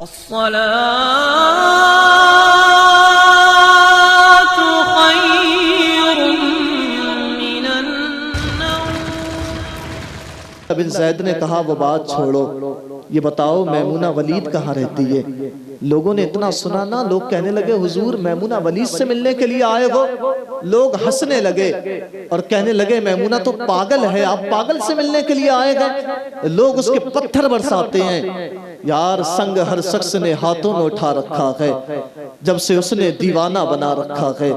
الصلاة خير من النوم۔ بن زید نے کہا وہ بات چھوڑو، یہ بتاؤ میمونہ ولید کہاں رہتی ہے؟ لوگوں نے اتنا سنا نا، لوگ کہنے لگے حضور میمونہ ولید سے ملنے کے لیے آئے ہو؟ لوگ ہنسنے لگے اور کہنے لگے میمونہ تو پاگل ہے، آپ پاگل سے ملنے کے لیے آئے گئے؟ لوگ اس کے پتھر برساتے ہیں۔ یار سنگ ہر شخص نے ہاتھوں میں اٹھا رکھا ہے جب سے اس نے دیوانہ بنا رکھا ہے۔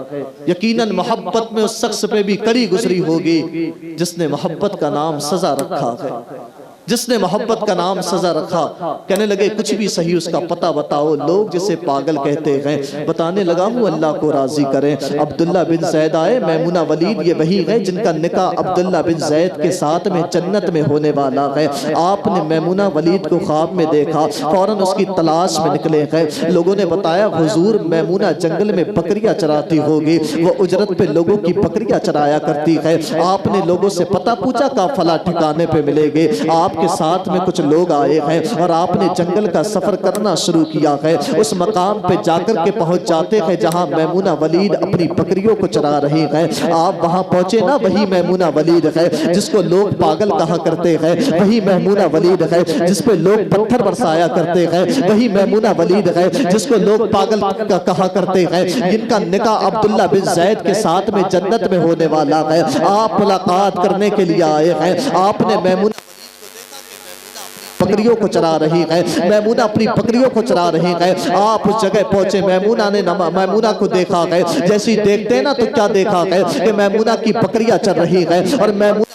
یقیناً محبت میں اس شخص پہ بھی کڑی گزری ہوگی جس نے محبت کا نام سزا رکھا ہے، جس نے محبت کا نام سزا رکھا۔ کہنے لگے کچھ بھی صحیح اس کا پتہ بتاؤ۔ لوگ جسے پاگل کہتے ہیں، بتانے لگا ہوں اللہ کو راضی کریں۔ عبداللہ بن زید آئے، میمونہ ولید یہ وہی ہے جن کا نکاح عبداللہ بن زید کے ساتھ میں جنت میں ہونے والا ہے۔ آپ نے میمونہ ولید کو خواب میں دیکھا، فوراً اس کی تلاش میں نکلے گئے۔ لوگوں نے بتایا حضور میمونہ جنگل میں بکریاں چراتی ہوگی، وہ اجرت پہ لوگوں کی بکریاں چرایا کرتی ہے۔ آپ نے لوگوں سے پتہ پوچھا کہا فلاں ٹھکانے پہ ملے گے۔ آپ کے ساتھ میں کچھ لوگ آئے ہیں اور آپ نے جنگل کا سفر کرنا شروع کیا ہے۔ اس مقام پہ جا کر کے پہنچ جاتے ہیں جہاں میمونہ ولید اپنی بکریوں کو چرا رہی ہیں۔ آپ وہاں پہنچے نا، وہی میمونہ ولید ہے جس کو لوگ پاگل کہا کرتے ہیں، وہی میمونہ ولید ہے جس پہ لوگ پتھر برسایا کرتے ہیں، وہی میمونہ ولید ہے جس کو لوگ پاگل کہا کرتے ہیں، جن کا نکاح عبداللہ بن زید کے ساتھ میں جنت میں ہونے والا ہے۔ آپ ملاقات کرنے کے لیے آئے ہیں۔ آپ نے میمونہ بکریوں کو چرا رہی ہے، میمونہ اپنی بکریوں کو چرا رہی ہے۔ آپ اس جگہ پہنچے، میمونہ نے میمونہ کو دیکھا ہے۔ جیسی دیکھتے ہیں نا تو کیا دیکھا ہے کہ میمونہ کی بکریاں چر رہی ہے اور میمونہ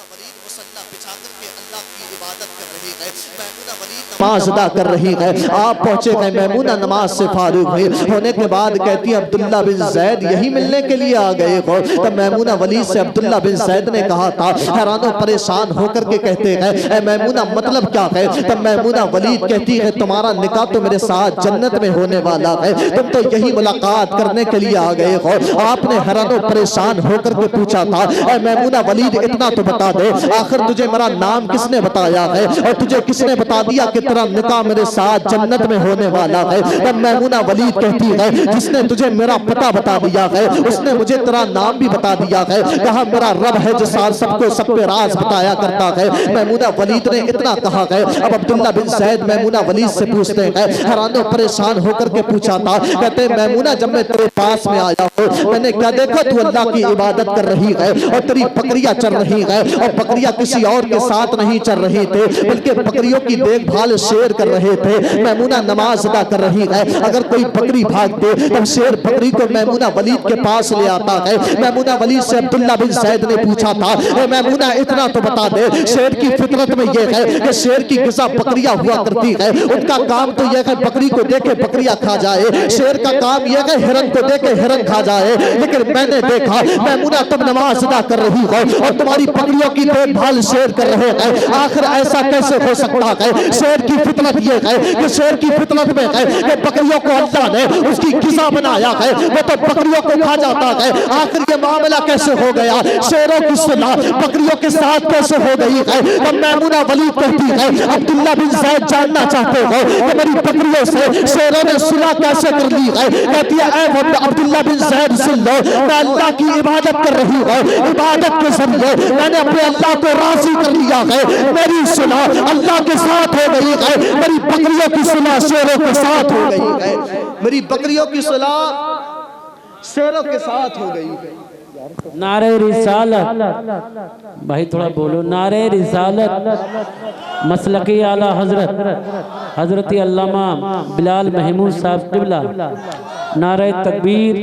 نماز ادا کر رہی ہے۔ آپ پہنچے گئے، میمونہ نماز سے فارغ ہوئی ہونے کے بعد کہتی ہے عبداللہ بن زید یہی ملنے کے لیے آ گئے ہو؟ تب میمونہ ولید سے عبداللہ بن زید نے کہا تھا، حیران و پریشان ہو کر کے کہتے ہیں اے میمونہ مطلب کیا ہے؟ تب میمونہ ولید کہتی ہے تمہارا نکاح تو میرے ساتھ جنت میں ہونے والا ہے، تم تو یہی ملاقات کرنے کے لیے آ گئے ہو۔ آپ نے حیران و پریشان ہو کر کے پوچھا تھا اے میمونہ ولید اتنا تو بتا دے، آخر تجھے میرا نام کس نے بتایا ہے اور تجھے کس نے بتا دیا کہ تیرا نکاح میرے ساتھ جنت میں ہونے والا ہے؟ تب میمونہ ولید کہتی ہے جس نے تجھے میرا پتہ بتا دیا ہے اس نے مجھے تیرا نام بھی بتا دیا ہے، کہا میرا رب ہے جو سب کو سب پہ راز بتایا کرتا ہے۔ میمونہ ولید نے اتنا کہا ہے۔ اب عبداللہ بن زید میمونہ ولید سے پوچھتے ہیں، حیران و پریشان ہو کر کے پوچھا تھا، کہتے ہیں میمونہ جب میں تیرے پاس میں آیا ہوں میں نے کیا دیکھا؟ تو اللہ کی عبادت کر رہی ہے اور تیری بکریاں چر رہی ہے، اور بکریاں کسی اور کے ساتھ نہیں چر رہی تھے بلکہ بکریوں کی دیکھ بھال شیر کر رہے تھے۔ میمونہ نماز ادا کر رہی ہے، اگر کوئی بکری بھاگ دے تب شیر بکری کو میمونہ ولید کے پاس لے آتا ہے۔ میمونہ ولید سے عبداللہ بن زید نے پوچھا تھا اے میمونہ اتنا تو بتا دے، شیر کی فطرت میں یہ ہے کہ شیر کی غذا بکریاں ہوا کرتی ہے، ان کا کام تو یہ ہے بکری کو دے کے بکریاں کھا جائے، شیر کا کام یہ ہے ہرن کو دے کے ہرن کھا جائے۔ لیکن میں نے دیکھا میمونہ تم نماز ادا کر رہی ہو اور تمہاری بکریوں کی دیکھ بھال شیر کر رہے ہیں، آخر ایسا کیسے ہو سکتا ہے؟ شیر کی فطرت یہ ہے کہ شیر کی فطرت میں ہے کہ بکریوں کو اللہ نے اس کی غذا بنایا ہے، وہ تو بکریوں کو کھا جاتا ہے، آخر یہ معاملہ کیسے ہو گیا؟ شیروں کی صلح بکریوں کے ساتھ کیسے ہو گئی ہے؟ تو میمونہ ولید کہتی ہے عبداللہ بن زید جاننا چاہتے ہو کہ میری بکریوں سے شیروں نے صلح کیسے کر لی ہے؟ کہتی ہے اے عبداللہ بن زید سن لو، میں اللہ کی عبادت کر رہی ہوں، عبادت کے ذریعے میں نے اپنے اللہ کو راضی کر لیا ہے، میری صلح اللہ کے ساتھ ہو گئی ہے، میری بکریوں کی صلح شیروں کے ساتھ ہو گئی ہے، میری بکریوں کی صلح شیروں کے ساتھ ہو گئی ہے۔ نعرہ رسالت، بھائی تھوڑا بولو، نعرہ رسالت مسلکی اعلیٰ حضرت علامہ بلال محمود صاحب قبلہ، نعرہ تکبیر،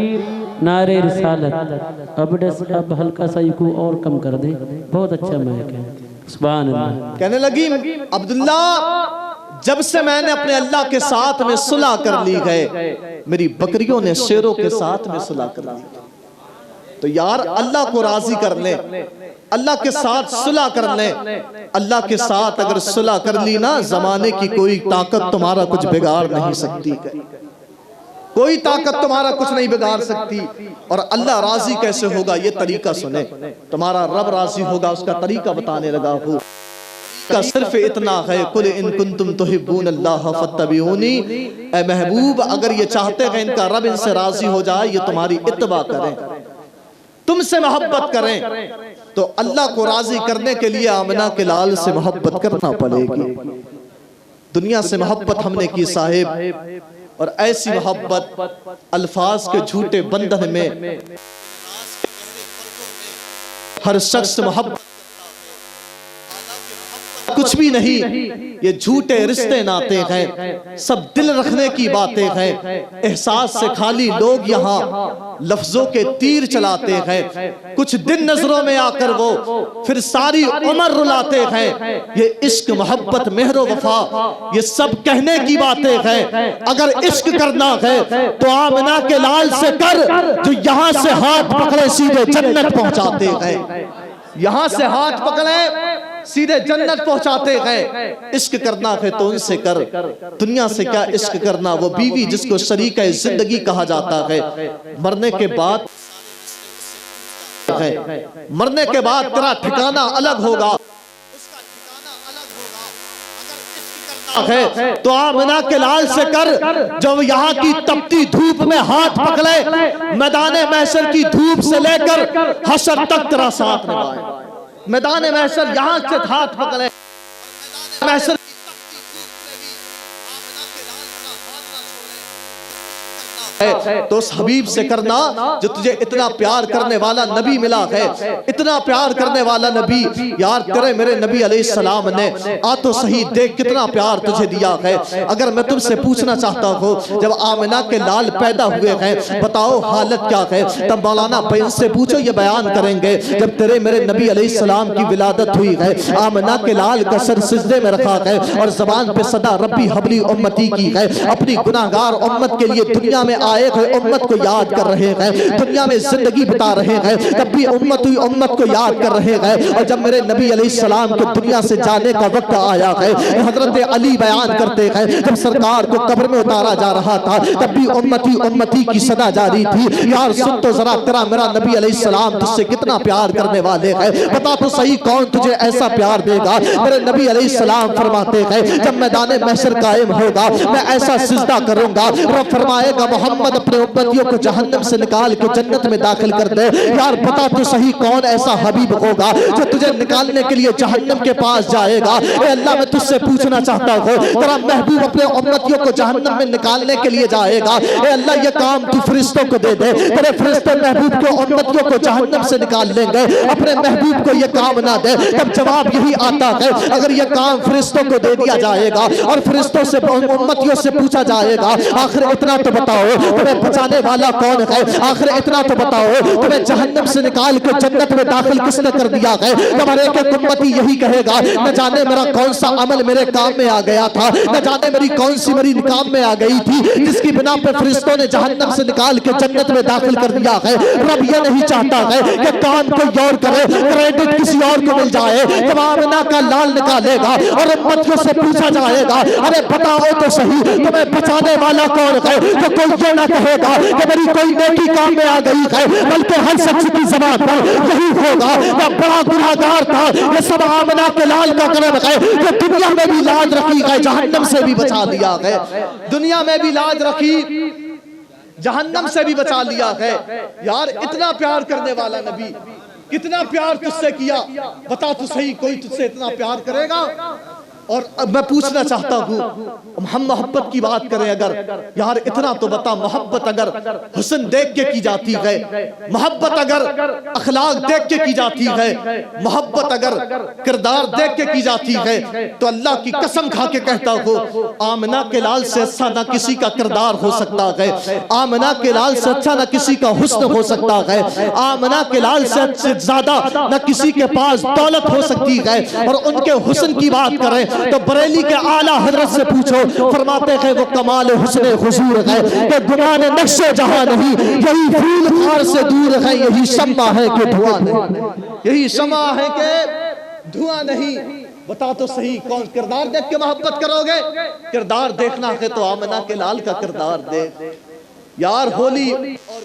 نعرہ رسالت۔ اب ہلکا سا یکو اور کم کر دیں، بہت اچھا مائک ہے، سبحان اللہ۔ کہنے لگی عبداللہ جب سے میں نے اپنے اللہ کے ساتھ میں صلح کر لی ہے میری بکریوں نے شیروں کے ساتھ میں صلح کر لی۔ تو یار اللہ کو راضی کر لیں، اللہ کے ساتھ صلح کر لیں، اللہ کے ساتھ اگر صلح کر لی نا زمانے کی کوئی طاقت تمہارا کچھ بگاڑ نہیں سکتی، کوئی طاقت تمہارا کچھ نہیں بگاڑ سکتی۔ اور اللہ راضی کیسے ہوگا یہ طریقہ سنیں، تمہارا رب راضی ہوگا اس کا طریقہ بتانے لگا ہوں۔ کا صرف اتنا ہے قل ان کنتم تحبون اللہ فاتبعونی، اے محبوب اگر یہ چاہتے ہیں ان کا رب ان سے راضی ہو جائے یہ تمہاری اتباع کریں، تم سے محبت کریں، تو اللہ کو راضی کرنے کے لیے آمنہ کے لال سے محبت کرنا پڑے گی۔ دنیا سے محبت ہم نے کی صاحب، اور ایسی محبت الفاظ کے جھوٹے بندھن میں ہر شخص محبت کچھ بھی نہیں، یہ جھوٹے رشتے ناتے ہیں، سب دل رکھنے کی باتیں ہیں، احساس سے خالی لوگ یہاں لفظوں کے تیر چلاتے ہیں، کچھ دن نظروں میں آ کر وہ پھر ساری عمر رلاتے ہیں۔ یہ عشق محبت مہر و وفا یہ سب کہنے کی باتیں ہیں، اگر عشق کرنا ہے تو آمنہ کے لال سے کر جو یہاں سے ہاتھ پکڑے سیدھے جنت پہنچاتے ہیں، یہاں سے ہاتھ پکڑے سیدھے جنت پہنچاتے ہیں۔ عشق کرنا ہے تو ان سے کر، دنیا سے کیا عشق کرنا، وہ بیوی جس کو شریکہ زندگی کہا جاتا ہے، مرنے کے بعد تیرا ٹھکانہ الگ ہوگا، تو آمنہ کے لال سے کر جو یہاں کی تپتی دھوپ میں ہاتھ پکڑے، میدان محشر کی دھوپ سے لے کر حشر تک تیرا ساتھ نبھائے، میدان محشر یہاں سے ہاتھ پکڑے، محشر تو اس حبیب سے کرنا جو تجھے اتنا پیار کرنے والا نبی ملا ہے، اتنا پیار کرنے والا نبی۔ یار تیرے میرے نبی علیہ السلام نے آ تو صحیح دیکھ کتنا پیار تجھے دیا ہے۔ اگر میں تم سے پوچھنا چاہتا ہوں جب آمنہ کے لال پیدا ہوئے ہیں بتاؤ حالت کیا ہے، تب مولانا بین سے پوچھو یہ بیان کریں گے جب تیرے میرے نبی علیہ السلام کی ولادت ہوئی ہے، آمنہ کے لال کا سر سجدے میں رکھا ہے اور زبان پہ صدا ربی حبلی امتی کی ہے، اپنی گناہگار امت کے لیے دنیا میں آئے ہیں، امت کو یاد کر رہے ہیں، دنیا میں زندگی بتا رہے ہیں، تب بھی امت ہوئی امت کو یاد کر رہے ہیں، اور جب میرے نبی علیہ السلام کے دنیا سے جانے کا وقت آیا ہے، حضرت علی بیان کرتے ہیں جب سرکار کو قبر میں اتارا جا رہا تھا تب بھی امتی کی صدا جاری تھی، یار سن تو ذرا تیرا میرا نبی علیہ السلام تجھ سے کتنا پیار کرنے والے ہیں، بتا تو صحیح کون تجھے ایسا پیار دے گا۔ میرے نبی علیہ السلام فرماتے ہیں جب میدان محشر قائم ہوگا میں ایسا سجدہ کروں گا، رب فرمائے گا محمد اپنے امتیوں کو جہنم سے نکال کے جنت میں داخل کر دے۔ یار بتا تو صحیح کون ایسا حبیب ہوگا جو تجھے نکالنے کے لیے جہنم کے پاس جائے گا۔ اے اللہ میں تجھ سے پوچھنا چاہتا ہوں تیرا محبوب اپنے امتیوں کو جہنم میں نکالنے کے لیے جائے گا، اے اللہ یہ کام تو فرشتوں کو دے دے، تیرے فرشتے محبوب کو امتیوں کو جہنم سے نکال لیں گے، اپنے محبوب کو یہ کام نہ دے۔ تب جواب یہی آتا ہے اگر یہ کام فرشتوں کو دے دیا جائے گا اور فرشتوں سے امتیوں سے پوچھا جائے گا آخر اتنا تو بتاؤ تمہیں بچانے والا کون ہے، آخر اتنا تو بتاؤ تمہیں جہنم سے نکال کے جنت میں داخل کس نے کر دیا ہے۔ تمہارے ایک امتی یہی کہے گا نہ جانے میرا کون سا عمل میرے کام میں آ گیا تھا، نہ جانے میری کون سی میری کام میں آ گئی تھی جس کی بنا پہ فرشتوں نے جہنم سے نکال کے جنت میں داخل کر دیا ہے۔ رب یہ نہیں چاہتا ہے کہ کام کوئی اور کرے، کریڈٹ کسی اور کو مل جائے، جب آمنہ کا لال نکالے گا اور امتیوں سے پوچھا جائے گا ارے بتاؤ تو صحیح تمہیں بچانے والا کون ہے، تو کوئی یہ نہ کہے گا کہ میری کوئی نیکی کام میں آ گئی ہے، بلکہ ہر شخص کی زبان پر یہی ہوگا کہ بڑا گناہگار تھا، یہ سب آمنہ کے لال کا کرم ہے کہ دنیا میں بھی لاج رکھی ہے جہنم سے بھی بچا لیا ہے، دنیا میں بھی لاج رکھی جہنم سے بھی بچا لیا ہے۔ یار اتنا پیار کرنے والا نبی کتنا پیار تجھ سے کیا، بتا تو صحیح کوئی تجھ سے اتنا پیار کرے گا؟ اور اب میں پوچھنا چاہتا ہوں ہم محبت کی بات کریں اگر یار اتنا تو بتا محبت اگر حسن دیکھ کے کی جاتی ہے، محبت اگر اخلاق دیکھ کے کی جاتی ہے، محبت اگر کردار دیکھ کے کی جاتی ہے تو اللہ کی قسم کھا کے کہتا ہوں آمنہ کے لال سے اچھا نہ کسی کا کردار ہو سکتا ہے، آمنہ کے لال سے اچھا نہ کسی کا حسن ہو سکتا ہے، آمنہ کے لال سے زیادہ نہ کسی کے پاس دولت ہو سکتی ہے۔ اور ان کے حسن کی بات کریں تو بریلی کے اعلیٰ حضرت سے پوچھو فرماتے ہیں وہ کمال حسن حضور ہے کہ گمان نقش جہاں نہیں، یہی پھول خار سے دور ہے، یہی شمع ہے کہ دھواں نہیں، یہی شمع ہے کہ دھواں نہیں۔ بتا تو صحیح کون کردار دیکھ کے محبت کرو گے؟ کردار دیکھنا ہے تو آمنہ کے لال کا کردار دیکھ۔ یار ہولی اور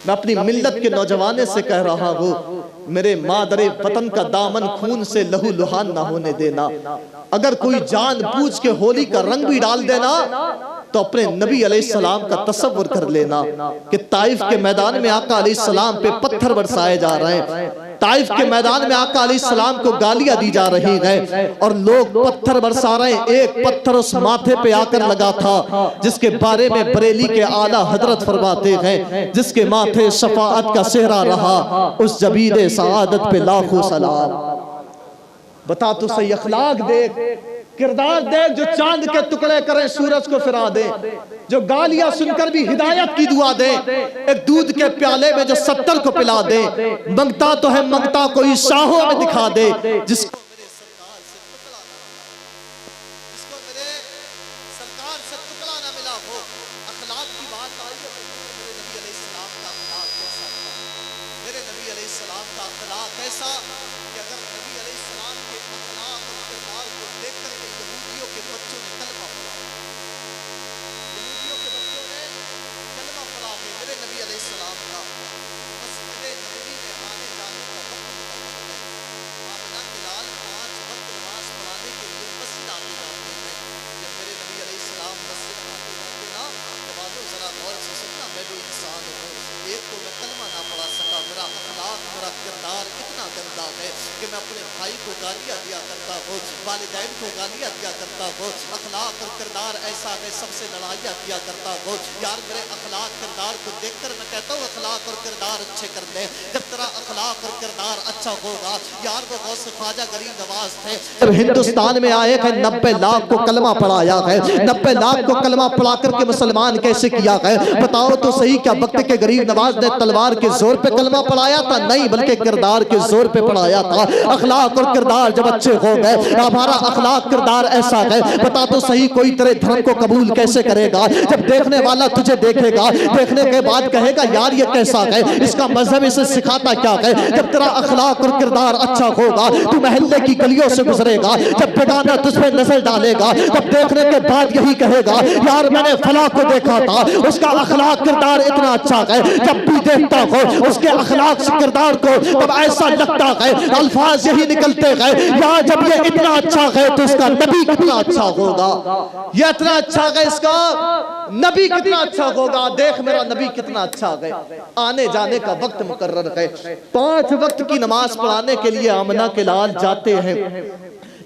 میں اپنی ملت کے نوجوانے سے کہہ رہا ہوں میرے مادر وطن کا دامن خون سے لہو لہان نہ ہونے دینا. اگر کوئی جان پوچھ کے ہولی کا رنگ بھی ڈال دینا تو اپنے نبی علیہ السلام کا تصور کر لینا کہ طائف کے میدان میں آقا علیہ السلام پہ پتھر برسائے جا رہے ہیں. طائف کے میدان میں آقا علیہ السلام کو گالیاں دی جا رہی ہیں اور لوگ پتھر برسا رہے ہیں. ایک پتھر اس ماتھے پہ آ کر لگا تھا جس کے بارے میں بریلی کے اعلیٰ حضرت فرماتے ہیں جس کے ماتھے شفاعت کا صحرا رہا, اس جبید سعادت پہ لاکھوں سلام. بتا تو صحیح اخلاق دیکھ, کردار دیکھ, جو چاند کے ٹکڑے کریں سورج کو پھرا دے, جو گالیاں سن کر بھی ہدایت کی دعا دے, ایک دودھ کے پیالے میں جو 70 کو پلا دے. منگتا تو ہے منگتا کوئی شاہوں میں دکھا دے, جس کو میرے سرکار سے ٹکڑا نہ ملا ہو. اخلاق کی بات آئی ہے میرے نبی علیہ السلام کا اخلاق کیسا تھا. میرے نبی علیہ السلام کا اخلاق ایسا کہ اگر نبی علیہ السلام کے اخلاق اور کردار کو دیکھ کر کے یہودیوں کے بچوں نے کلمہ پڑھا, یہودیوں کے بچوں نے کلمہ پڑھا کہ میرے نبی علیہ السلام کا مسجد نبوی میں آنے جانے کا وقت مقرر ہے. آمنہ کے لال 5 وقت نماز پڑھانے کے لیے مسجد آتے جاتے ہیں. جب میرے نبی علیہ السلام مسجد آتے جاتے نا, جوانوں ذرا غور سے سننا, میں جو انسان ہوں ایک تو میں کلمہ نہ پڑھا سکا, میرا اخلاق میرا کردار اتنا گندا ہے کہ میں اپنے بھائی کو گالیاں دیا کرتا ہوں, والدین کو گالیاں دیا کرتا ہوں. اخلاق اور کردار ایسا ہے سب سے لڑائیاں کیا کرتا ہوں. یار میرے اخلاق کردار کو دیکھ کر میں کہتا ہوں اخلاق اور کردار اچھے کر لے. جب تیرا اخلاق اور کردار اچھا ہوگا, یار وہ غوث خواجہ غریب نواز تھے جب ہندوستان میں آئے کہ 90 لاکھ کو کلمہ پڑھایا ہے. 90 لاکھ کو کلمہ پڑھا کر کے مسلمان کیسے کیا ہے بتاؤ تو صحیح. کیا وقت کے غریب نواز نے تلوار کے زور پہ کلمہ پڑھایا تھا؟ نہیں, بلکہ کردار کے زور پہ پڑھایا تھا. اخلاق اور کردار جب اچھے ہو گئے, ہمارا اخلاق کردار ایسا ہے بتا تو صحیح کوئی تیرے دھرم کو قبول کیسے کرے گا جب دیکھنے والا تجھے دیکھے گا, دیکھنے کے بعد کہے گا یار یہ کیسا ہے, اس کا مذہب اسے سکھاتا کیا ہے. جب تیرا اخلاق اور کردار اچھا ہوگا تو محلے کی گلیوں سے گزرے گا, جب بیگانہ تجھ پہ نظر ڈالے گا تب دیکھنے کے بعد یہی کہے گا یار میں نے فلاں کو دیکھا تھا, اس کا اخلاق کردار اتنا اچھا ہے. جب بھی دیکھتا ہو اس کے اخلاق سے کردار کو تب ایسا لگتا ہے, الفاظ یہی نکلتے ہیں یا جب یہ اتنا اچھا ہے تو اس کا نبی کتنا اچھا ہوگا. یہ اتنا اچھا ہے اس کا نبی کتنا اچھا ہوگا. دیکھ میرا نبی کتنا اچھا ہے. آنے جانے کا وقت مقرر ہے, 5 وقت کی نماز پڑھانے کے لیے آمنہ کے لال جاتے ہیں.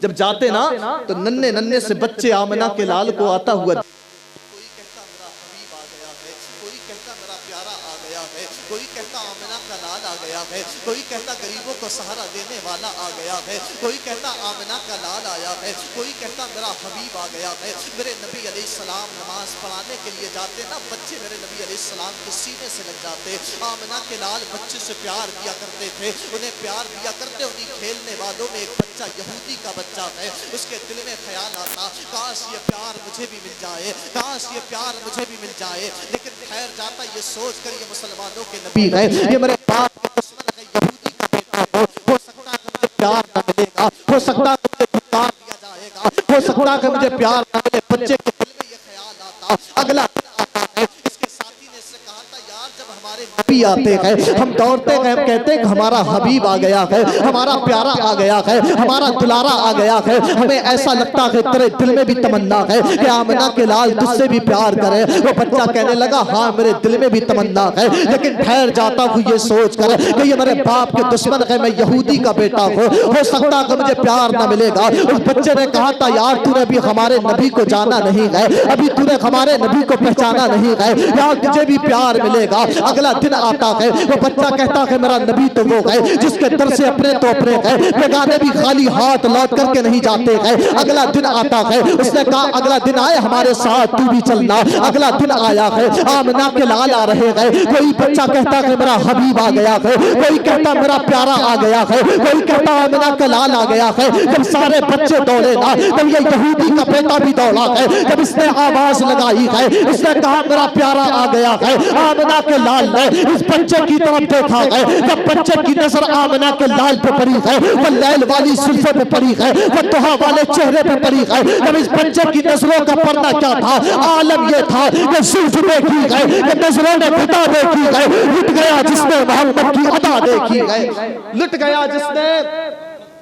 جب جاتے نا تو ننھے ننھے سے بچے آمنہ کے لال کو آتا ہوا, کوئی کہتا میرا حبیب آ گیا ہے, کوئی کہتا میرا پیارا آ گیا ہے, کوئی کہتا آمنہ کا لال آ گیا ہے, کوئی کہتا غریبوں کو سہارا دینے والا آ گیا ہے, کوئی کہتا آمنہ کا لال آیا ہے, کوئی کہتا میرا حبیب آ گیا ہے. میرے نبی علیہ السلام نماز پڑھانے کے لیے جاتے نا, بچے میرے نبی علیہ السلام کے سینے سے لگ جاتے. آمنہ کے لال بچے سے پیار کیا کرتے تھے, انہیں پیار دیا کرتے. انہیں کھیلنے والوں میں ایک بچہ یہودی کا بچہ ہے, اس کے دل میں خیال آتا کاش یہ پیار مجھے بھی مل جائے, کاش یہ پیار مجھے بھی مل جائے. لیکن ٹھہر جاتا یہ سوچ کر یہ مسلمانوں کے نبی ہے, یہ میرے باپ کے دشمن ہے, یہودی کا بیٹا ہو سکتا ہے مجھے پیار نہ ملے گا, ہو سکتا ہے مجھے دھکار دیا جائے گا, ہو سکتا ہے مجھے پیار نہ ملے. بچے کے دل میں یہ خیال آتا. اگلا دن آتا ہے, اس کے ساتھی نے اس سے کہا تھا یار جب ہمارے نبی آتے ہیں ہم دوڑتے ہیں, ہم کہتے ہیں کہ ہمارا حبیب آ گیا ہے, ہمارا پیارا آ گیا ہے, ہمارا دلارا آ گیا ہے. ہمیں ایسا لگتا ہے تیرے دل میں بھی تمنا ہے کہ آمنہ کے لال تجھ سے بھی پیار کرے. وہ بچہ کہنے لگا ہاں میرے دل میں بھی تمنا ہے, لیکن ٹھہر جاتا ہوں یہ سوچ کر کہ یہ میرے باپ کے دشمن ہے, میں یہودی کا بیٹا ہوں, ہو سکتا کہ مجھے پیار نہ ملے گا. اس بچے نے کہا تھا یار تو نے ابھی ہمارے نبی کو جانا نہیں ہے, ابھی تو نے ہمارے نبی کو پہچانا نہیں ہے, یار تجھے بھی پیار ملے گا. اگلا دن آتا ہے, وہ بچہ کہتا ہے میرا نبی تو وہ ہے جس کے در سے اپنے تو اپنے ہے, بیگانے بھی خالی ہاتھ لوٹ کر کے نہیں جاتے ہیں. اگلا دن آتا ہے, اس نے کہا اگلا دن آئے ہمارے ساتھ تو بھی چلنا. اگلا دن آیا ہے, آمنہ کے لال آ رہے ہیں. کوئی بچہ کہتا کہ میرا حبیب آ گیا ہے, کوئی کہتا میرا پیارا آ گیا ہے, کوئی کہتا آمنہ کا لال آ گیا ہے. جب سارے بچے دوڑے نا تب یہ یہودی کا بیٹا بھی دوڑا ہے. جب اس نے آواز لگائی ہے, اس نے کہا میرا پیارا آ گیا ہے, آمنہ کے لال نے اس بچے کی طرف دیکھا ہے، جب بچے کی نظر آمنہ کے لال پہ پڑی ہے، وہ لیل والی زلفوں پہ پڑی ہے، وہ دہا والے چہرے پہ پڑی ہے، جب اس بچے کی نظروں کا پردہ کیا تھا؟ عالم یہ تھا کہ زلف دیکھی گئے، کہ نظروں نے خدا دیکھی گئے، لٹ گیا جس نے محمد کی ادا دیکھی گئے، لٹ گیا جس نے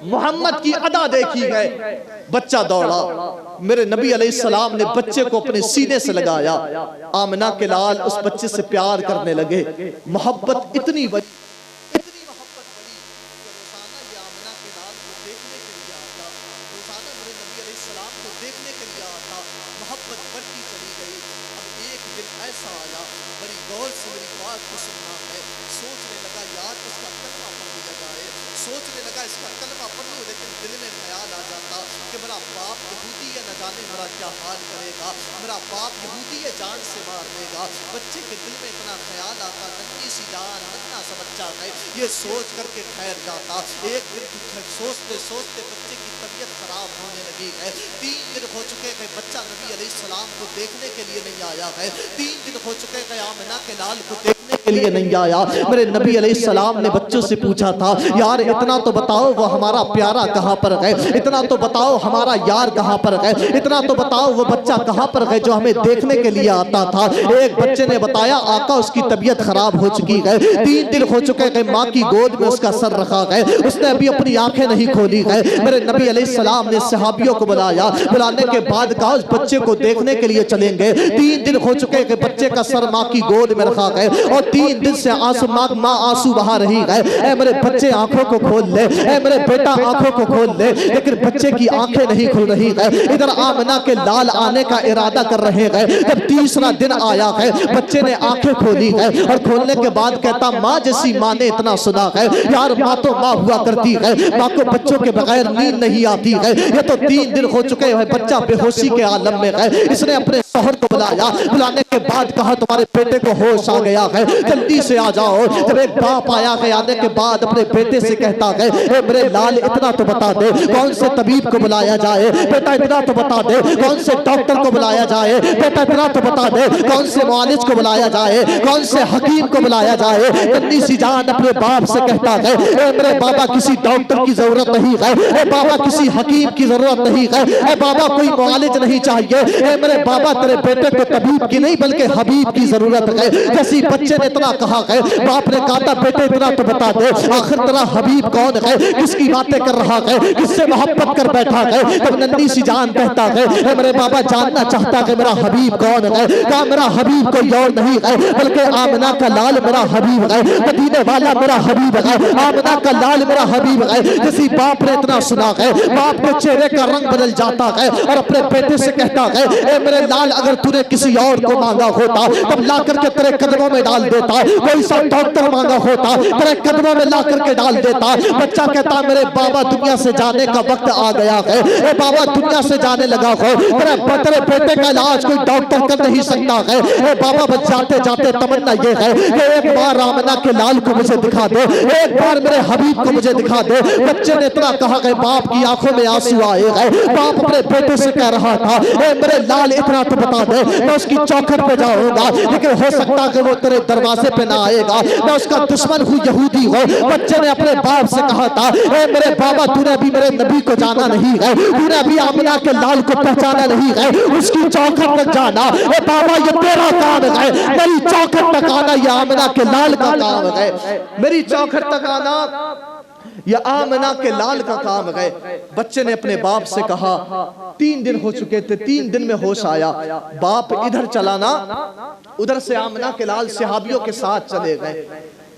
محمد کی ادا دیکھی گئے۔ بچہ دوڑا، میرے نبی علیہ السلام نے بچے کو اپنے سینے سے لگایا، آمنہ کے لال اس بچے سے پیار کرنے لگے، محبت اتنی بڑی، اتنی محبت بڑی کہ روزانہ یہ آمنہ کے لال کو دیکھنے کے لیے آتا، روزانہ میرے نبی علیہ السلام کو دیکھنے کے لیے آتا، محبت بڑھتی چلی گئی۔ اب ایک دن ایسا آیا، بڑی غور سے میری بات کو سننا ہے، سوچنے لگا یار اس کا کلمہ پڑھ لیا جائے، سوچنے لگا اس کا کلمہ پڑھ لوں، لیکن دل میں خیال آ جاتا کہ میرا باپ یہودی ہے، نہ جانے میرا کیا حال کرے گا، میرا باپ یہودی ہے، جان سے مار دے گا۔ بچے کے دل میں اتنا خیال آتا، ننھی سی جان، ننھا سا بچہ ہے، یہ سوچ کر کے ٹھہر جاتا۔ ایک دن سوچتے سوچتے بچے کی طبیعت خراب ہونے لگی ہے، 3 دن ہو چکے کہ بچہ نبی علیہ السلام کو دیکھنے کے لیے نہیں آیا ہے، 3 دن ہو چکے کہ آمنہ کے لال کو دیکھنے کے لیے نہیں آیا۔ میرے نبی علیہ السلام نے بچوں سے پوچھا تھا، یار اتنا تو بتاؤ وہ ہمارا پیارا کہاں پر گئے، اتنا تو بتاؤ ہمارا یار کہاں پر گئے، اتنا تو بتاؤ وہ بچہ کہاں پر گئے جو ہمیں دیکھنے کے لیے آتا تھا۔ ایک بچے نے بتایا آقا اس کی طبیعت خراب ہو چکی ہے، 3 دن ہو چکے کہ ماں کی گود میں اس کا سر رکھا گئے، اس نے ابھی اپنی آنکھیں نہیں کھولی گئے۔ میرے نبی علیہ السلام نے صحابیوں کو بلایا، بلانے کے بعد کہا اس بچے کو دیکھنے کے لیے چلیں گے۔ 3 دن ہو چکے کہ بچے کا سر ماں کی گود میں رکھا گئے اور 3 دن سے ماں آنسو بہا رہی ہے، اے میرے بچے آنکھوں کو کھول لے، اے میرے بیٹا آنکھوں کو کھول لے، لیکن بچے کی آنکھیں نہیں کھل رہی ہے۔ ادھر آمنہ کے لال آنے کا ارادہ کر رہے ہیں، جب تیسرا دن آیا ہے بچے نے آنکھیں کھولی ہے اور کھولنے کے بعد کہتا ماں جیسی ماں نے اتنا سنا ہے، یار ماں تو ماں ہوا کرتی ہے، ماں کو بچوں کے بغیر نیند نہیں آتی ہے، یہ تو 3 دن ہو چکے ہیں بچہ بے ہوشی کے عالم میں ہے۔ اس نے اپنے شوہر کو بلایا، بلانے کے بعد کہا تمہارے بیٹے کو ہوش آ گیا ہے، جلدی سے آ جاؤ۔ جب ایک باپ آیا ہے آنے کے بعد اپنے بیٹے سے کہتا ہے اے میرے لال اتنا تو بتا دے کون سے طبیب کو بلایا جائے، بیٹا اتنا تو بتا دے کون سے ڈاکٹر کو بلایا جائے، بیٹا اتنا تو بتا دے کون سے معالج کو بلایا جائے، کون سے حکیم کو بلایا جائے۔ ننھی سی جان اپنے باپ سے کہتا ہے اے میرے بابا کسی ڈاکٹر کی ضرورت نہیں ہے، اے بابا کسی حکیم کی ضرورت نہیں ہے، اے بابا کوئی معالج نہیں چاہیے، اے میرے بابا تیرے بیٹے کو طبیب کی نہیں بلکہ حبیب کی ضرورت ہے۔ جیسی بچے نے اتنا کہا ہے باپ نے کہا تھا بیٹے اتنا تو بتا دے آخر تیرا حبیب کون ہے، کس کی باتیں کر رہا ہے، کس سے محبت کر بیٹھا ہے۔ تب ننھی سی جان کہتا ہے اے میرے بابا جاننا چاہتا ہے میرا حبیب کون ہے، کہا میرا حبیب کوئی اور نہیں ہے بلکہ آمنہ کا لال میرا حبیب ہے، مدینے والا میرا حبیب ہے، آمنہ کا لال میرا حبیب ہے۔ جیسی باپ نے اتنا سنا ہے باپ کے چہرے کا رنگ بدل جاتا ہے اور اپنے بیٹے سے کہتا ہے اے میرے لال اگر تو نے کسی اور کو مانگا ہوتا تب لا کر کے تیرے قدموں میں ڈال دیتا، کوئی سا ڈاکٹر مانگا ہوتا تیرے قدموں میں لا کر کے ڈال دیتا۔ بچہ کہتا میرے بابا دنیا سے جانے کا وقت آ گیا ہے، اے بابا دنیا سے جانے لگا ہو، تیرے بیٹے کا علاج کوئی ڈاکٹر کر نہیں سکتا ہے، اے بابا بس جاتے جاتے تمنا یہ ہے کہ ایک بار آمنہ کے لال کو مجھے دکھا دے، ایک بار میرے حبیب کو مجھے دکھا دے۔ بچے نے اتنا کہا کہ باپ کی آنکھوں میں آنسو آئے گئے، باپ اپنے بیٹے سے کہہ رہا تھا اے میرے لال اتنا تو بتا دے میں اس کی چوکھٹ پہ جاؤں گا لیکن ہو سکتا کہ وہ تیرے دروازے پہ نہ آئے گا، میں اس کا دشمن ہوں یہودی ہو۔ بچے نے اپنے باپ سے کہا تھا اے میرے بابا تو نے ابھی میرے نبی کو جانا نہیں ہے، تو نے ابھی آمنہ کے لال کو پہچانا نہیں ہے، اس کی چوکھٹ تک جانا، اے بابا یہ تیرا کام ہے، میری چوکھٹ تک آنا یہ آمنہ کے لال کا کام ہے، میری چوکھٹ تک آنا یہ آمنہ کے لال کا کام ہے۔ بچے نے اپنے باپ سے کہا 3 دن ہو چکے تھے، 3 دن میں ہوش آیا، باپ ادھر چلانا، ادھر سے آمنہ کے لال صحابیوں کے ساتھ چلے گئے،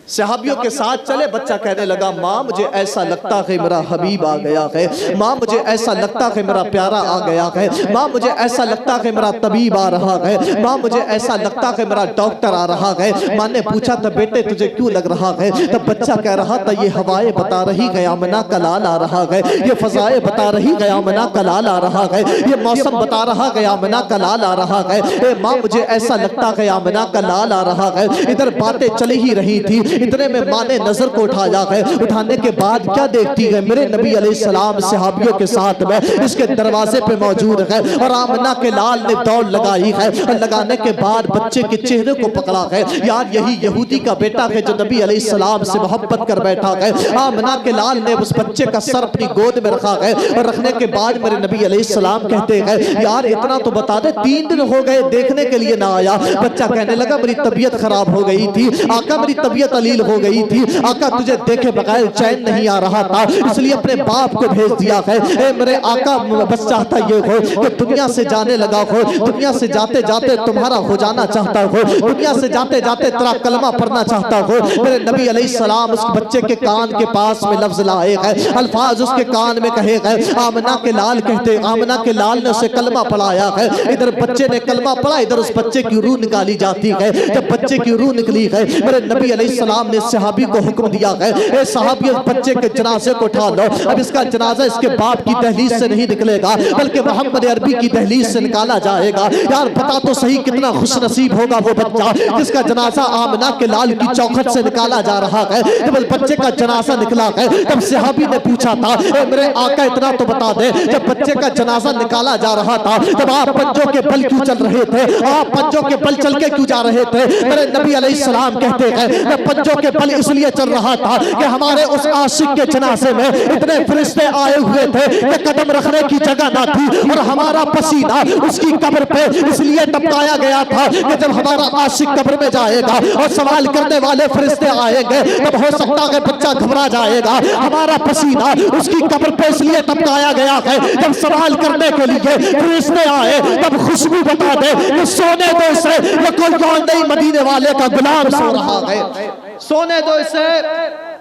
صحابیوں کے ساتھ چلے۔ بچہ کہنے لگا ماں مجھے ایسا لگتا ہے میرا حبیب آ گیا ہے، ماں مجھے ایسا لگتا ہے میرا پیارا آ گیا ہے، ماں مجھے ایسا لگتا ہے میرا طبیب آ رہا ہے، ماں مجھے ایسا لگتا ہے میرا ڈاکٹر آ رہا ہے۔ ماں نے پوچھا تھا بیٹے تجھے کیوں لگ رہا ہے؟ تب بچہ کہہ رہا تھا یہ ہوائیں بتا رہی ہے آمنہ کا لال آ رہا ہے، یہ فضائیں بتا رہی ہے آمنہ کا لال آ رہا ہے، یہ موسم بتا رہا ہے آمنہ کا لال آ رہا ہے، اے ماں مجھے ایسا لگتا ہے آمنہ کا لال آ رہا ہے۔ ادھر باتیں چلی ہی رہی تھی، اتنے میں ماں نے نظر کو اٹھایا ہے، اٹھانے کے بعد کیا دیکھتی ہے؟ میرے نبی علیہ السلام صحابیوں کے ساتھ میں اس کے دروازے پہ موجود ہے، اور آمنہ کے لال نے دوڑ لگائی ہے، اور لگانے کے بعد بچے کے چہرے کو پکڑا ہے۔ یار یہی یہودی کا بیٹا ہے جو نبی علیہ السلام سے محبت کر بیٹھا ہے۔ آمنہ کے لال نے اس بچے کا سر اپنی گود میں رکھا ہے، اور رکھنے کے بعد میرے نبی علیہ السلام کہتے ہیں یار اتنا تو بتا دے 3 دن ہو گئے دیکھنے کے لیے نہ آیا۔ بچہ کہنے لگا میری طبیعت خراب ہو گئی تھی آقا، میری طبیعت علیل ہو گئی تھی آقا، تجھے دیکھے بغیر چین نہیں آ رہا تھا، اس لیے اپنے باپ کو بھیج دیا ہے۔ اے میرے آقا بس چاہتا یہ ہو کہ دنیا سے جانے لگا ہو، دنیا سے جاتے جاتے تمہارا ہو جانا چاہتا ہو، دنیا سے جاتے جاتے تیرا کلمہ پڑھنا چاہتا ہو۔ میرے نبی علیہ السلام اس بچے کے کان کے پاس میں لفظ لائے گئے، الفاظ اس کے کان میں کہے گئے۔ آمنہ کے لال کہتے، آمنہ کے لال نے اسے کلمہ پڑھایا ہے، ادھر بچے نے کلمہ پڑھا، ادھر اس بچے کی روح نکالی جاتی ہے۔ جب بچے کی روح نکلی ہے میرے نبی علیہ السلام نے صحابی کو حکم دیا ہے اے صحابی اس بچے کے جنازے کو اٹھا لو، اب اس کا جنازہ اس کے باپ کی دہلیز سے نہیں نکلے گا بلکہ محمد عربی کی دہلیز سے نکالا جائے گا۔ یار بتا تو صحیح کتنا خوش نصیب ہوگا وہ بچہ جس کا جنازہ آمنہ کے لال کی چوکھٹ سے نکالا جا رہا ہے۔ جب بچے کا جنازہ نکلا ہے تب صحابی نے پوچھا تھا اے میرے آقا اتنا تو بتا دے جب بچے کا جنازہ نکالا جا رہا تھا تب آپ پنجوں کے بل کیوں چل رہے تھے؟ آپ پنجوں کے بل چل کے کیوں جا رہے تھے؟ میرے نبی علیہ السلام کہتے ہیں میں پنجوں کے بل اس لیے چل رہا تھا کہ ہمارے اس عاشق کے جنازے میں اتنے فرشتے آئے ہوئے تھے کہ قدم رکھنے کی جگہ نہ تھی، اور ہمارا پسینہ اس کی قبر پہ اس لیے ٹپکایا گیا تھا کہ جب ہمارا عاشق قبر میں جائے گا اور سوال کرنے والے فرشتے آئیں گے تب ہو سکتا ہے بچہ گھبرا جائے گا۔ ہمارا پسینہ اس کی قبر پہ اس لیے ٹپکایا گیا ہے جب سوال کرنے کے لیے فرشتے آئے تب خوشبو بتا دے کہ سونے دو اسے، یہ کوئی اور نہیں مدینے والے کا غلام سو رہا ہے، سونے دو اسے،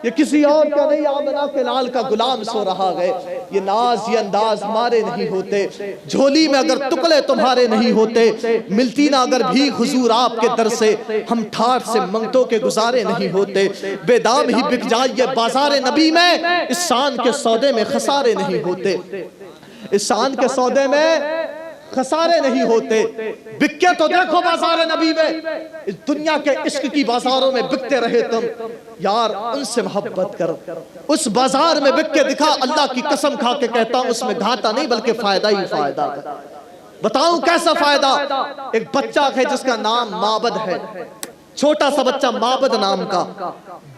یہ کسی اور کا نہیں آمنہ کے لال کا غلام سو رہا ہے۔ یہ ناز یہ انداز ہمارے نہیں ہوتے، جھولی میں اگر ٹکڑے تمہارے نہیں ہوتے، ملتی نہ اگر بھی حضور آپ کے در سے، ہم ٹھاٹ سے منگتوں کے گزارے نہیں ہوتے۔ بے دام ہی بک جائیے بازار نبی میں، اس شان کے سودے میں خسارے نہیں ہوتے، اس شان کے سودے میں خسارے نہیں ہوتے۔ بکے تو دیکھو بازار نبی میں، اس دنیا کے عشق کی بازاروں میں بکتے رہے تم، یار ان سے محبت کر، اس بازار میں بک کے دکھا، اللہ کی قسم کھا کے کہتا ہوں اس میں گھاٹا نہیں بلکہ فائدہ ہی فائدہ ہے۔ بتاؤں کیسا فائدہ؟ ایک بچہ ہے جس کا نام معبد ہے، چھوٹا سا بچہ معبد نام کا،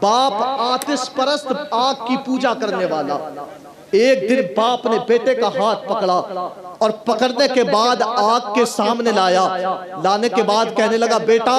باپ آتش پرست آگ کی پوجا کرنے والا۔ ایک دن باپ نے بیٹے کا ہاتھ پکڑا اور پکڑنے کے بعد آگ کے سامنے لایا، لانے کے بعد کہنے لگا بیٹا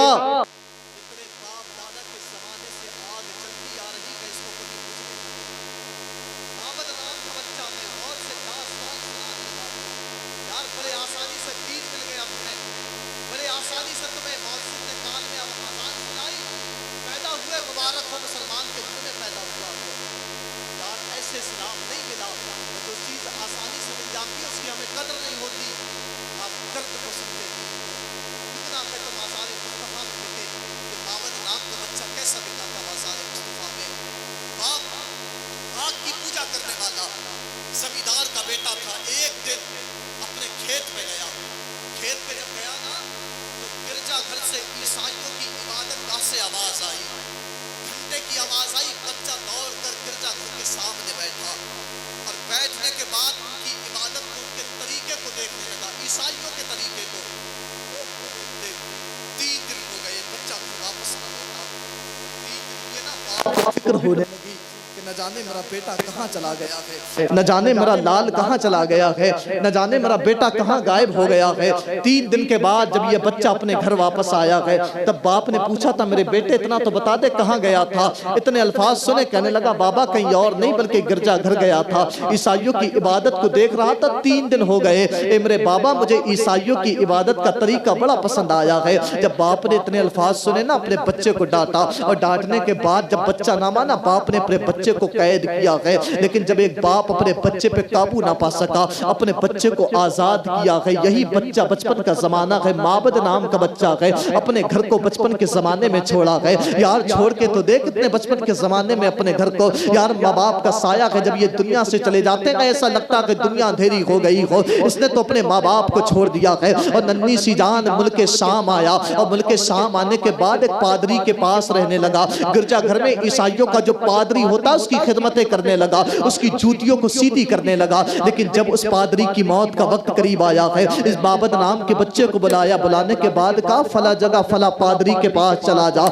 زمیندار کا بیٹا تھا، ایک دن اپنے کھیت میں گیا، کھیت میں جب گیا نا تو گرجا گھر سے عیسائیوں کی عبادت گاہ سے آواز آئی، گھنٹے کی آواز آئی، بچہ دوڑ کر گرجا گھر کے سامنے بیٹھا اور بیٹھنے کے بعد ان کی عبادت کو، ان کے طریقے کو دیکھنے لگا، عیسائیوں کے طریقے کو۔ 3 دن ہو گئے بچہ واپس نہ لوٹا، 3 دن ہوئے نا، فکر ہونے لگی کہ نہ جانے میرا بیٹا کہاں چلا گیا ہے، نہ جانے میرا لال کہاں چلا گیا ہے، نہ جانے میرا بیٹا کہاں غائب ہو گیا ہے۔ 3 دن کے بعد جب یہ بچہ اپنے گھر واپس آیا ہے تب باپ نے پوچھا تھا میرے بیٹے اتنا تو بتا دے کہاں گیا تھا؟ اتنے الفاظ سنے کہنے لگا بابا کہیں اور نہیں بلکہ گرجا گھر گیا تھا، عیسائیوں کی عبادت کو دیکھ رہا تھا، 3 دن ہو گئے۔ اے میرے بابا مجھے عیسائیوں کی عبادت کا طریقہ بڑا پسند آیا ہے۔ جب باپ نے اتنے الفاظ سنے نا اپنے بچے کو ڈانٹا، اور ڈانٹنے کے بعد جب بچہ نہ مانا باپ نے اپنے بچے کو قید کیا ہے، لیکن جب ایک باپ اپنے بچے پہ قابو نہ پا سکا، اپنے بچے کو آزاد کیا ہے. یہی بچہ بچپن کا زمانہ ہے، معبد نام کا بچہ ہے، اپنے گھر کو بچپن کے زمانے میں چھوڑا ہے. یار چھوڑ کے تو دیکھ اتنے بچپن کے زمانے میں اپنے گھر کو. یار ماں باپ کا سایہ ہے، جب یہ دنیا سے چلے جاتے ہیں ایسا لگتا کہ دنیا اندھیری ہو گئی ہو. اس نے تو اپنے ماں باپ کو چھوڑ دیا ہے اور ننھی سی جان ملک شام آیا، اور ملک شام آنے کے بعد ایک پادری کے پاس رہنے لگا. گرجا گھر میں عیسائیوں کا جو پادری ہوتا اس کی خدمتیں کرنے لگا، اس کی جوتیوں کو سیدھی کرنے لگا. لیکن جب اس پادری کی موت کا وقت قریب آیا ہے، اس بابت نام کے بچے کو بلایا. بلانے کے بعد کہا فلاں جگہ فلاں پادری کے پاس چلا جا،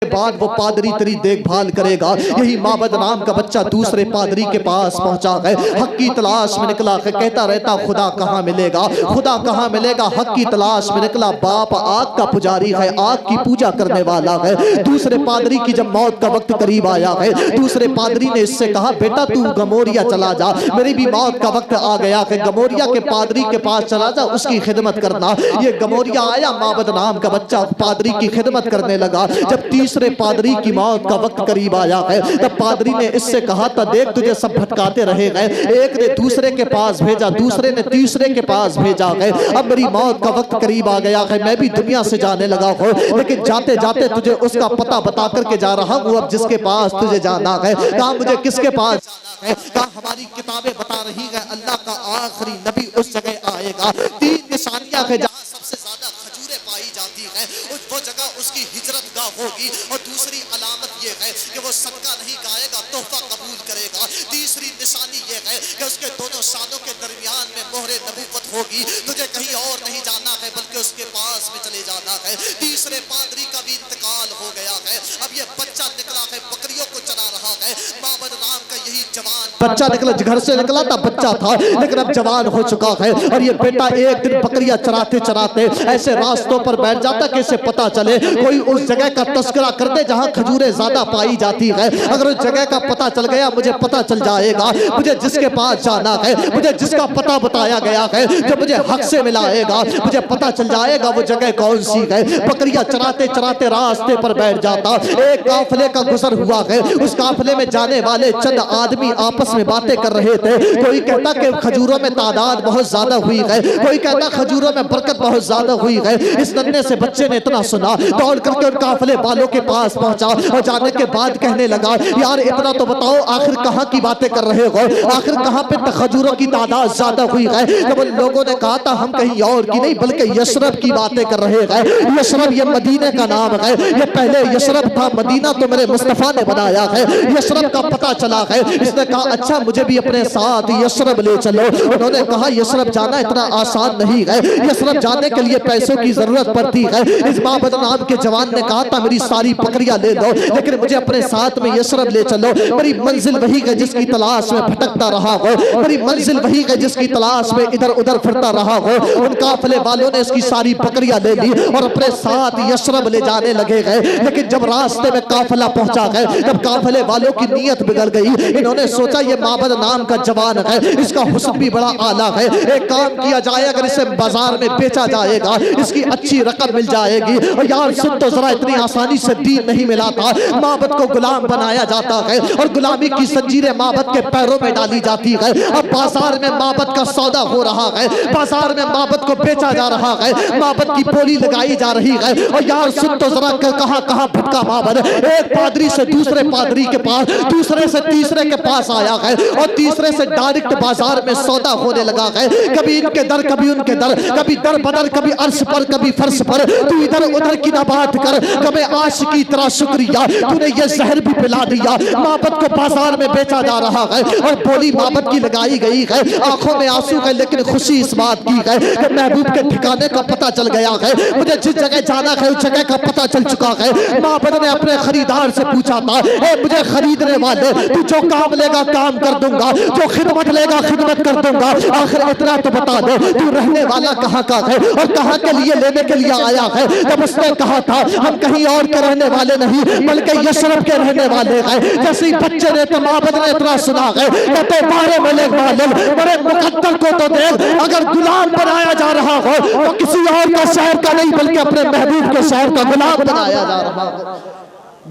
بعد وہ پادری تیری دیکھ بھال کرے گا. یہی معبد نام کا بچہ دوسرے پادری کے پاس پہنچا ہے، حق کی تلاش میں نکلا ہے. کہتا رہتا خدا کہاں ملے گا، خدا کہاں ملے گا. حق کی تلاش میں نکلا. باپ آگ کا پجاری ہے، آگ کی پوجا کرنے والا ہے. دوسرے پادری کی جب موت کا وقت قریب آیا ہے، دوسرے پادری نے اس سے کہا بیٹا تو گموریا چلا جا، میری بھی موت کا وقت آ گیا ہے. گموریا کے پادری کے پاس چلا جا، اس کی خدمت کرنا. یہ گموریا آیا، معبد نام کا بچہ پادری کی خدمت کرنے لگا. جب تیسرے پادری کی موت کا وقت قریب آیا ہے، تب پادری نے اس سے کہا تھا دیکھ تجھے سب بھٹکاتے رہے گئے، ایک نے دوسرے کے پاس بھیجا، دوسرے نے تیسرے کے پاس بھیجا ہے. اب میری موت کا وقت قریب آ گیا ہے، میں بھی دنیا سے جانے لگا ہوں، لیکن جاتے جاتے تجھے اس کا پتہ بتا کر کے جا رہا ہوں. اب جس کے پاس تجھے جانا ہے، کہا مجھے کس کے پاس جانا ہے؟ کہا ہماری کتابیں بتا رہی ہے اللہ کا آخری نبی اس جگہ آئے گا. 3 نشانیاں ہیں جہاں سب سے زیادہ کھجوریں پائی جاتی ہیں، وہ جگہ اس کی ہجرت گاہ ہوگی. اور دوسری علامت یہ ہے کہ وہ صدقہ نہیں کھائے گا، تحفہ قبول کرے گا. تیسری نشانی یہ ہے کہ اس کے دونوں سانوں کے درمیان میں مہر نبوت ہوگی. تجھے کہیں اور نہیں جانا ہے بلکہ اس کے پاس میں چلے جانا ہے. تیسرے پادری کا بھی انتقال ہو گیا ہے. اب یہ بچہ نکلا ہے، بکریوں کو چرا رہا ہے. معبد نام کا یہی جوان بچہ نکلا، گھر سے نکلا تھا بچہ تھا لیکن اب جوان ہو چکا ہے. اور یہ بیٹا ایک دن بکریاں چراتے چراتے ایسے راستوں پر بیٹھ جاتا کہ اسے پتا چلے کوئی اس جگہ کا تذکرہ کر دے جہاں کھجوریں زیادہ پائی جاتی ہے. اگر اس جگہ کا پتا چل گیا مجھے پتا چل جائے گا مجھے جس کے پاس جانا ہے، مجھے جس کا پتا بتایا گیا ہے، جو مجھے حق سے ملائے گا، مجھے پتا چل جائے گا وہ جگہ کون سی ہے. بکریاں چراتے چراتے راستے پر بیٹھ جاتا. ایک قافلے کا گزر ہوا ہے، اس قافلے میں جانے والے چند آدمی آپس میں باتیں کر رہے تھے. کوئی کہتا کہ کھجوروں میں تعداد بہت زیادہ ہوئی ہے، کوئی کہتا کھجوروں میں برکت بہت زیادہ ہوئی ہے. اس ننھے سے بچے نے اتنا سنا، دوڑ کر کے ان قافلے والوں کے پاس پہنچا اور جانے کے بعد کہنے لگا یار اتنا تو بتاؤ آخر کہاں کی باتیں کر رہے ہو، آخر کہاں پہ کھجوروں کی تعداد زیادہ ہوئی ہے. جب ان لوگوں نے کہا تھا ہم کہیں اور کی نہیں بلکہ یثرب کی باتیں کر رہے ہیں. یثرب یہ مدینے کا نام ہے، یہ پہلے یثرب تھا، مدینہ تو میرے مصطفیٰ نے بنایا ہے. یثرب کا پتہ چلا ہے. اس نے کہا اچھا مجھے بھی اپنے ساتھ یثرب لے چلو. انہوں نے کہا یثرب جانا اتنا آسان نہیں ہے، یثرب جانے کے لیے پیسوں کی ضرورت پڑتی ہے. اس معبد نام کے جوان نے کہا تھا میری ساری بکریاں لے لو لیکن مجھے اپنے ساتھ میں یثرب لے چلو. میری منزل وہی ہے جس کی تلاش میں بھٹکتا رہا ہو، میری منزل وہی ہے جس کی تلاش میں ادھر ادھر پھرتا رہا ہو. ان قافلے والوں نے اس کی ساری بکریاں لے لی اور اپنے ساتھ یثرب لے جانے لگے گئے. لیکن جب راستے میں قافلہ پہنچا گئے، جب قافلے والوں کی نیت بگڑ گئی، انہوں نے سوچا یہ معبد نام کا جوان ہے، اس کا حسن بھی بڑا اعلیٰ ہے، ایک کام کیا جائے اگر اسے بازار میں بیچا جائے گا اس کی اچھی رقم مل جائے گی. اور یار سن تو ذرا اتنی آسانی سے دین نہیں ملا تھا. معبد کو غلام بنایا جاتا ہے اور غلامی کی زنجیریں معبد کے پیروں میں ڈالی جاتی ہے. اب بازار میں معبد کا سودا ہو رہا ہے، بازار میں معبد کو بیچا جا رہا ہے، معبد کی بولی لگائی جا رہی ہے. اور یار سن تو ذرا کہاں کہاں بھٹکا معبد، ایک پادری سے دوسرے پادری کے پاس، دوسرے سے تیسرے کے پاس آیا ہے اور تیسرے سے ڈائریکٹ بازار میں سودا ہونے لگا ہے. کبھی ان کے در کبھی ان کے در، کبھی در بدر کبھی عرش پر کبھی فرش پر. تو ادھر ادھر کی نہ بات کر، کبھی عاشقی تیرا شکریہ تو نے یہ زہر بھی پلا دیا. معبد کو بازار میں بیچا جا رہا ہے اور بولی معبد کی لگائی گئی ہے. آنکھوں میں آنسو ہے لیکن خوشی اس بات کی ہے کہ محبوب کے ٹھکانے کا پتہ چل گیا ہے، مجھے جس جگہ جانا ہے اس جگہ کا پتہ چل چکا ہے. معبد نے اپنے خریدار سے پوچھا تھا اے مجھے خریدنے والے تو جو کام لے گا کام کر دوں گا، جو خدمت لے گا خدمت کر دوں گا، آخر اتنا تو بتا دے تو رہنے والا کہاں کا ہے اور کہاں کے لیے لینے کے لیے آیا ہے. جب اس نے کہا تھا ہم کہیں اور کے رہنے والے نہیں بلکہ یثرب کے رہنے والے ہیں، جیسے بچے نے تو معبد نے اتنا سنا ہے کہتے بارے ملک والد بڑے مقدر کو تو دیکھ، اگر غلام بنایا جا رہا ہو تو کسی اور کا شہر کا نہیں بلکہ اپنے محبوب کے شہر کا غلام بنایا جا رہا ہے.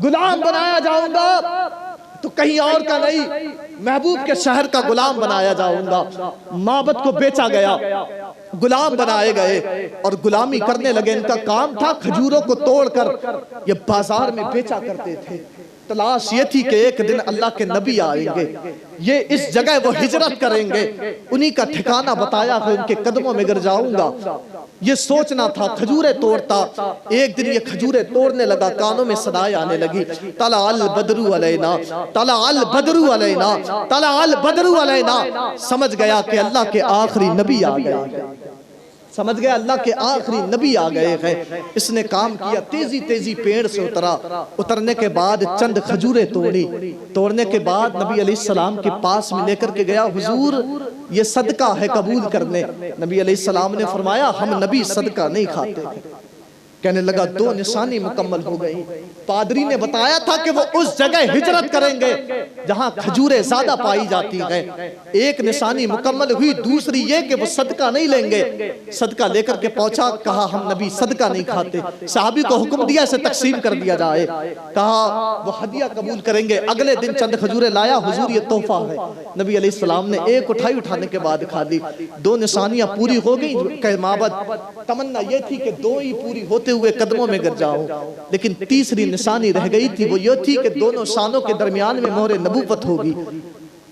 غلام بنایا جاؤں گا تو کہیں اور کا نہیں، محبوب کے شہر کا غلام بنایا جاؤں گا۔ معبد کو بیچا گیا، غلام بنائے گئے اور غلامی کرنے لگے۔ ان کا کام تھا کھجوروں کو توڑ کر یہ بازار میں بیچا کرتے تھے۔ تلاش یہ تھی کہ ایک دن اللہ کے نبی آئیں گے، یہ اس جگہ وہ ہجرت کریں گے، انہی کا ٹھکانہ بتایا کہ ان کے قدموں میں گر جاؤں گا۔ یہ سوچنا تھا، کھجوریں توڑتا۔ ایک دن یہ کھجوریں توڑنے لگا، کانوں میں صدائیں آنے لگی، طلع البدر علینا، طلع البدر علینا، طلع البدر علینا۔ سمجھ گیا کہ اللہ کے آخری نبی آ گئے، سمجھ گیا اللہ کے آخری نبی آ گئے ہیں۔ اس نے کام کیا، تیزی تیزی پیڑ سے اترا، اترنے کے بعد چند کھجوریں توڑی، توڑنے کے بعد نبی علیہ السلام کے پاس میں لے کر کے گیا، حضور یہ صدقہ ہے قبول کرنے۔ نبی علیہ السلام نے فرمایا ہم نبی صدقہ نہیں کھاتے۔ کہنے لگا 2 نشانی مکمل ہو گئی۔ پادری نے بتایا تھا کہ وہ اس جگہ ہجرت کریں گے جہاں کھجوریں زیادہ پائی جاتی ہیں۔ ایک نشانی مکمل ہوئی، دوسری یہ کہ وہ صدقہ نہیں لیں گے۔ صدقہ لے کر کے پہنچا، کہا ہم نبی صدقہ نہیں کھاتے۔ صحابی کو حکم دیا اسے تقسیم کر دیا جائے، کہا وہ ہدیہ قبول کریں گے۔ اگلے دن چند کھجوریں لایا، حضور یہ تحفہ ہے۔ نبی علیہ السلام نے ایک اٹھائی، اٹھانے کے بعد کھا لی۔ 2 نشانیاں پوری ہو گئی کہ معبد، تمنا یہ تھی کہ 2 ہی پوری ہوتے ہوئے قدموں میں گر جاؤں، لیکن تیسری نشانی رہ گئی تھی، وہ یہ تھی کہ دونوں شانوں کے درمیان میں مہر نبوت ہوگی۔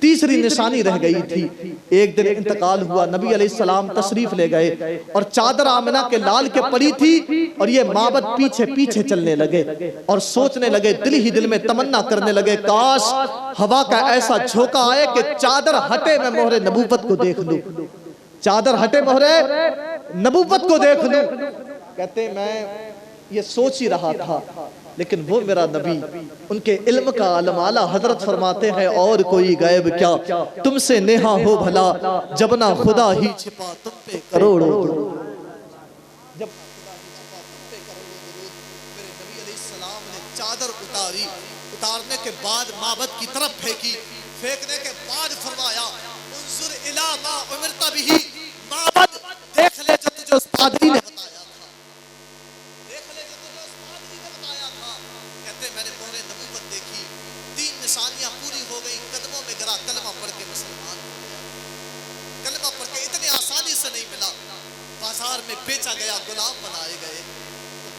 تیسری نشانی رہ گئی تھی۔ ایک دن انتقال ہوا، نبی علیہ السلام تشریف لے گئے اور چادر آمنہ کے لال کے پڑی تھی، اور یہ معبد پیچھے پیچھے چلنے لگے اور سوچنے لگے، دل ہی دل میں تمنا کرنے لگے، کاش ہوا کا ایسا جھونکا آئے کہ چادر ہٹے میں مہر نبوت کو دیکھ لوں، چادر ہٹے مہر نبوت کو دیکھ لوں۔ کہتے میں یہ سوچ ہی رہا تھا، لیکن وہ میرا نبی، ان کے علم کا عالم اعلیٰ حضرت فرماتے ہیں، اور کوئی غیب کیا تم سے نیہا ہو بھلا، جب نہ خدا ہی چھپا تم پہ کروڑوں درود۔ جب خدا ہی چھپا تم پہ کروڑوں درود۔ میرے نبی علیہ السلام نے چادر اتاری، اتارنے کے بعد معبد کی طرف پھینکی، پھینکنے کے بعد فرمایا انظر الی ما امرت بہ، معبد دیکھ لے جو تجھے اس پادری نے بتایا، میں نے مہر نبوت دیکھی۔ 3 نشانیاں پوری ہو گئی، قدموں میں گرا، کلمہ پڑھ کے مسلمان ہو گیا۔ کلمہ پڑھ کے اتنے آسانی سے نہیں ملا، بازار میں بیچا گیا، غلام بنائے گئے۔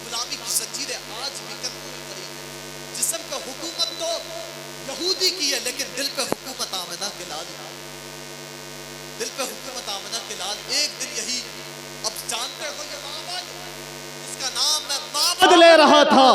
غلامی کی زنجیریں آج بھی قدموں میں پڑی ہیں۔ جسم پہ حکومت تو یہودی کی ہے، لیکن دل پہ حکومت آمنہ کے لال، دل پہ حکومت آمنہ کے لال۔ ایک دن یہی، اب جانتے ہو یہ معبد، اس کا نام میں معبد لے رہا تھا۔